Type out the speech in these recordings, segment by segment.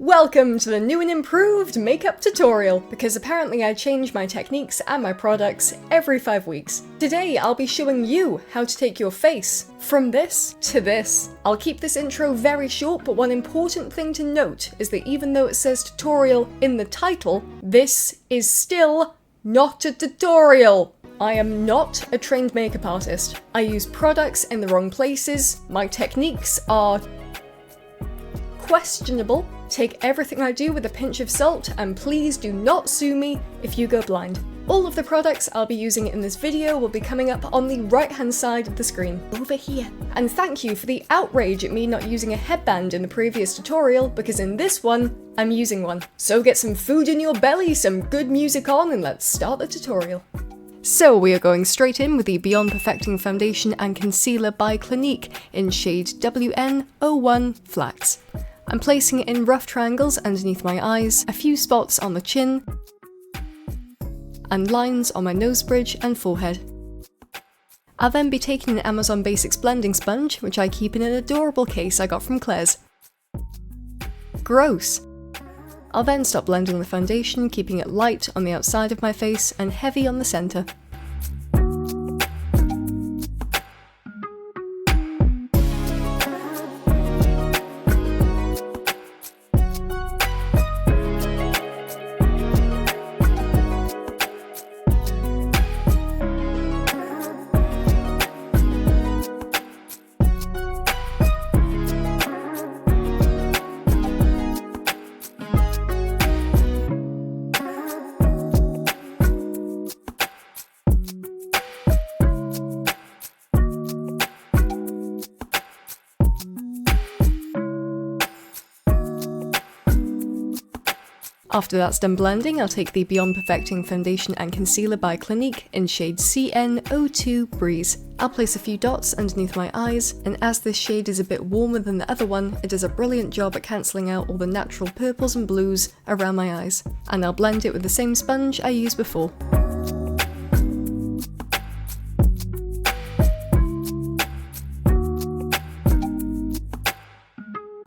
Welcome to the new and improved makeup tutorial, because apparently I change my techniques and my products every 5 weeks. Today I'll be showing you how to take your face from this to this. I'll keep this intro very short, but one important thing to note is that even though it says tutorial in the title, this is still not a tutorial. I am not a trained makeup artist. I use products in the wrong places, my techniques are questionable. Take everything I do with a pinch of salt, and please do not sue me if you go blind. All of the products I'll be using in this video will be coming up on the right hand side of the screen, over here. And thank you for the outrage at me not using a headband in the previous tutorial, because in this one, I'm using one. So get some food in your belly, some good music on, and let's start the tutorial. So we are going straight in with the Beyond Perfecting Foundation and Concealer by Clinique in shade WN01 Flax. I'm placing it in rough triangles underneath my eyes, a few spots on the chin, and lines on my nose bridge and forehead. I'll then be taking an Amazon Basics blending sponge, which I keep in an adorable case I got from Claire's. Gross! I'll then stop blending the foundation, keeping it light on the outside of my face and heavy on the centre. After that's done blending, I'll take the Beyond Perfecting Foundation and Concealer by Clinique in shade CN02 Breeze. I'll place a few dots underneath my eyes, and as this shade is a bit warmer than the other one, it does a brilliant job at cancelling out all the natural purples and blues around my eyes. And I'll blend it with the same sponge I used before.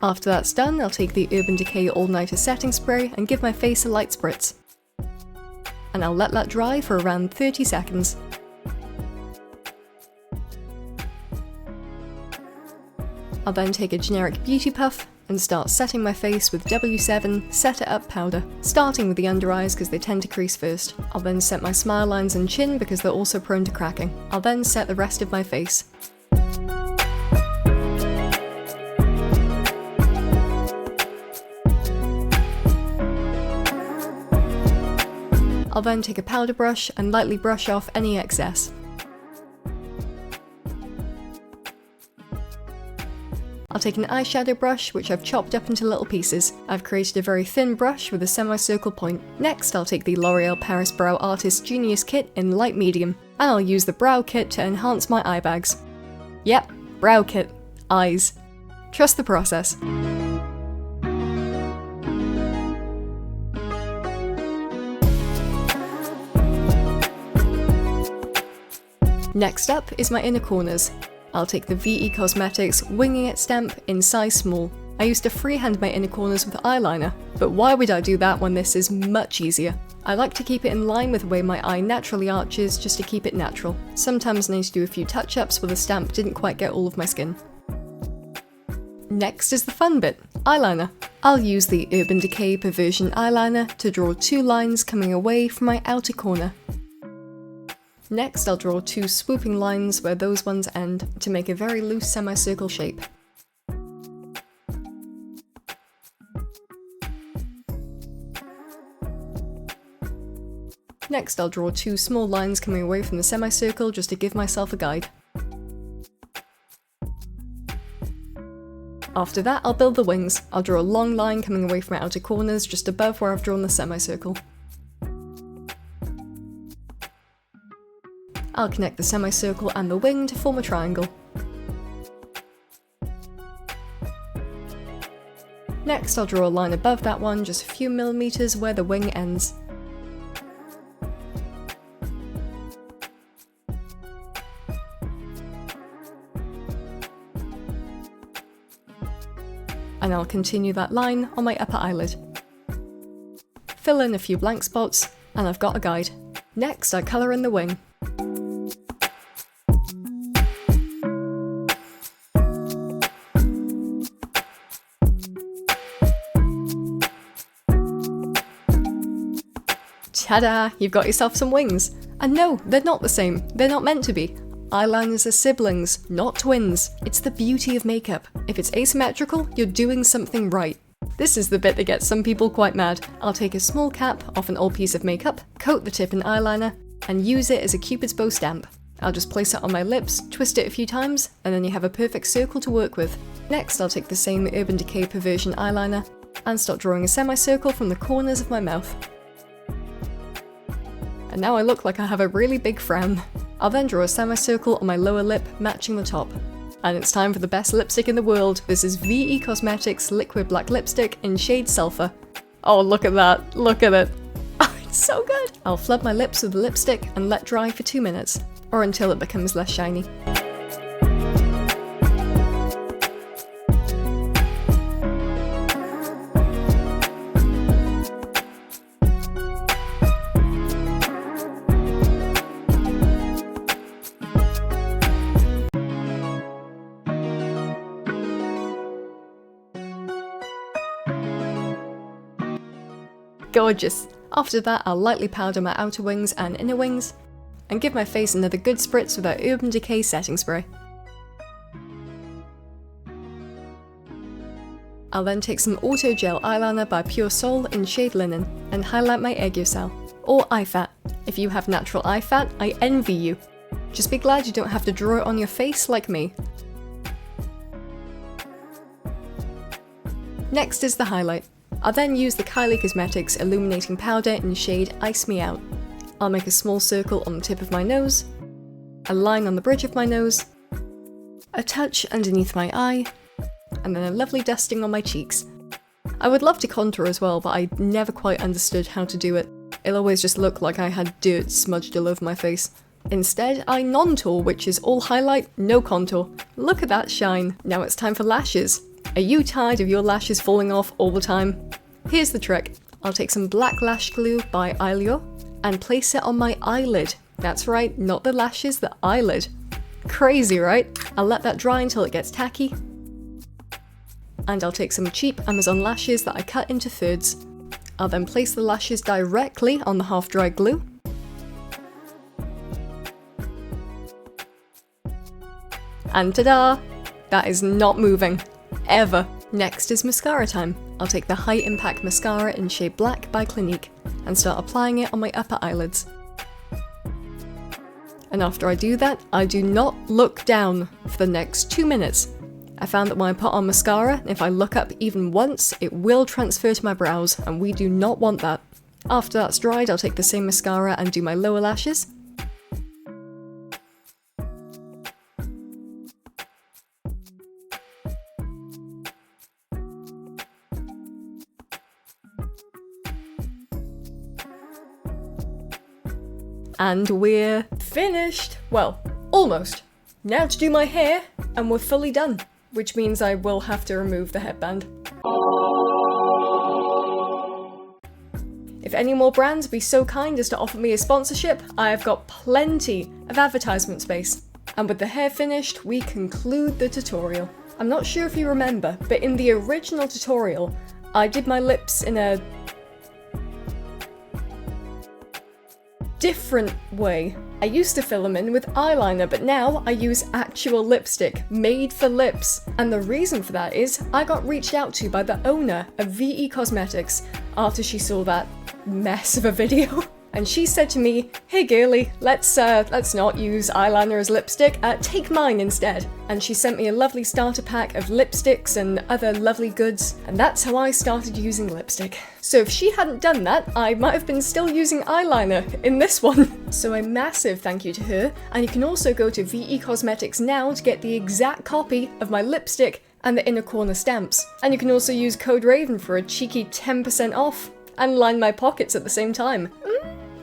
After that's done, I'll take the Urban Decay All Nighter Setting Spray and give my face a light spritz. And I'll let that dry for around 30 seconds. I'll then take a generic beauty puff and start setting my face with W7 Set It Up powder, starting with the under eyes because they tend to crease first. I'll then set my smile lines and chin because they're also prone to cracking. I'll then set the rest of my face. I'll then take a powder brush and lightly brush off any excess. I'll take an eyeshadow brush, which I've chopped up into little pieces. I've created a very thin brush with a semicircle point. Next, I'll take the L'Oreal Paris Brow Artist Genius Kit in light medium, and I'll use the brow kit to enhance my eye bags. Yep, brow kit. Eyes. Trust the process. Next up is my inner corners. I'll take the VE Cosmetics Winging It stamp in size small. I used to freehand my inner corners with eyeliner, but why would I do that when this is much easier? I like to keep it in line with the way my eye naturally arches, just to keep it natural. Sometimes I need to do a few touch-ups where the stamp didn't quite get all of my skin. Next is the fun bit, eyeliner. I'll use the Urban Decay Perversion eyeliner to draw 2 lines coming away from my outer corner. Next, I'll draw 2 swooping lines where those ones end to make a very loose semicircle shape. Next, I'll draw 2 small lines coming away from the semicircle just to give myself a guide. After that, I'll build the wings. I'll draw a long line coming away from my outer corners just above where I've drawn the semicircle. I'll connect the semicircle and the wing to form a triangle. Next, I'll draw a line above that one, just a few millimeters where the wing ends. and and I'll continue that line on my upper eyelid. Fill in a few blank spots, and I've got a guide. Next, I colour in the wing. Ta-da! You've got yourself some wings! And no, they're not the same. They're not meant to be. Eyeliners are siblings, not twins. It's the beauty of makeup. If it's asymmetrical, you're doing something right. This is the bit that gets some people quite mad. I'll take a small cap off an old piece of makeup, coat the tip in eyeliner, and use it as a Cupid's bow stamp. I'll just place it on my lips, twist it a few times, and then you have a perfect circle to work with. Next, I'll take the same Urban Decay Perversion eyeliner and start drawing a semicircle from the corners of my mouth. And now I look like I have a really big frown. I'll then draw a semicircle on my lower lip, matching the top. And it's time for the best lipstick in the world. This is VE Cosmetics Liquid Black Lipstick in shade Sulphur. Oh, look at that. Look at it. Oh, it's so good. I'll flood my lips with the lipstick and let dry for 2 minutes, or until it becomes less shiny. Gorgeous! After that, I'll lightly powder my outer wings and inner wings, and give my face another good spritz with our Urban Decay setting spray. I'll then take some Auto Gel eyeliner by Pure Soul in shade Linen, and highlight my Aegyo or eye fat. If you have natural eye fat, I envy you. Just be glad you don't have to draw it on your face like me. Next is the highlight. I'll then use the Kylie Cosmetics Illuminating Powder in shade Ice Me Out. I'll make a small circle on the tip of my nose, a line on the bridge of my nose, a touch underneath my eye, and then a lovely dusting on my cheeks. I would love to contour as well, but I never quite understood how to do it. It'll always just look like I had dirt smudged all over my face. Instead, I non-tour, which is all highlight, no contour. Look at that shine. Now it's time for lashes. Are you tired of your lashes falling off all the time? Here's the trick. I'll take some black lash glue by Eyeliner and place it on my eyelid. That's right, not the lashes, the eyelid. Crazy, right? I'll let that dry until it gets tacky. And I'll take some cheap Amazon lashes that I cut into thirds. I'll then place the lashes directly on the half-dry glue. And ta-da! That is not moving. Ever. Next is mascara time. I'll take the High Impact Mascara in shade Black by Clinique and start applying it on my upper eyelids. And after I do that, I do not look down for the next 2 minutes. I found that when I put on mascara, if I look up even once, it will transfer to my brows, and we do not want that. After that's dried, I'll take the same mascara and do my lower lashes. And we're finished! Well, almost. Now to do my hair, and we're fully done. Which means I will have to remove the headband. If any more brands be so kind as to offer me a sponsorship, I have got plenty of advertisement space. And with the hair finished, we conclude the tutorial. I'm not sure if you remember, but in the original tutorial, I did my lips in a different way. I used to fill them in with eyeliner, but now I use actual lipstick, made for lips. And the reason for that is I got reached out to by the owner of VE Cosmetics after she saw that mess of a video. And she said to me, "Hey girly, let's not use eyeliner as lipstick, take mine instead." And she sent me a lovely starter pack of lipsticks and other lovely goods, and that's how I started using lipstick. So if she hadn't done that, I might have been still using eyeliner in this one. So a massive thank you to her, and you can also go to VE Cosmetics now to get the exact copy of my lipstick and the inner corner stamps. And you can also use code RAVEN for a cheeky 10% off, and line my pockets at the same time.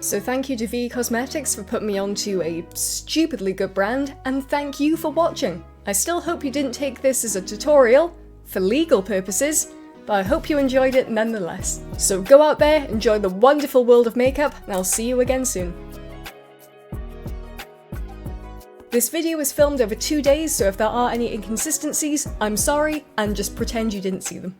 So thank you to VE Cosmetics for putting me onto a stupidly good brand, and thank you for watching. I still hope you didn't take this as a tutorial for legal purposes, but I hope you enjoyed it nonetheless. So go out there, enjoy the wonderful world of makeup, and I'll see you again soon. This video was filmed over 2 days, so if there are any inconsistencies, I'm sorry, and just pretend you didn't see them.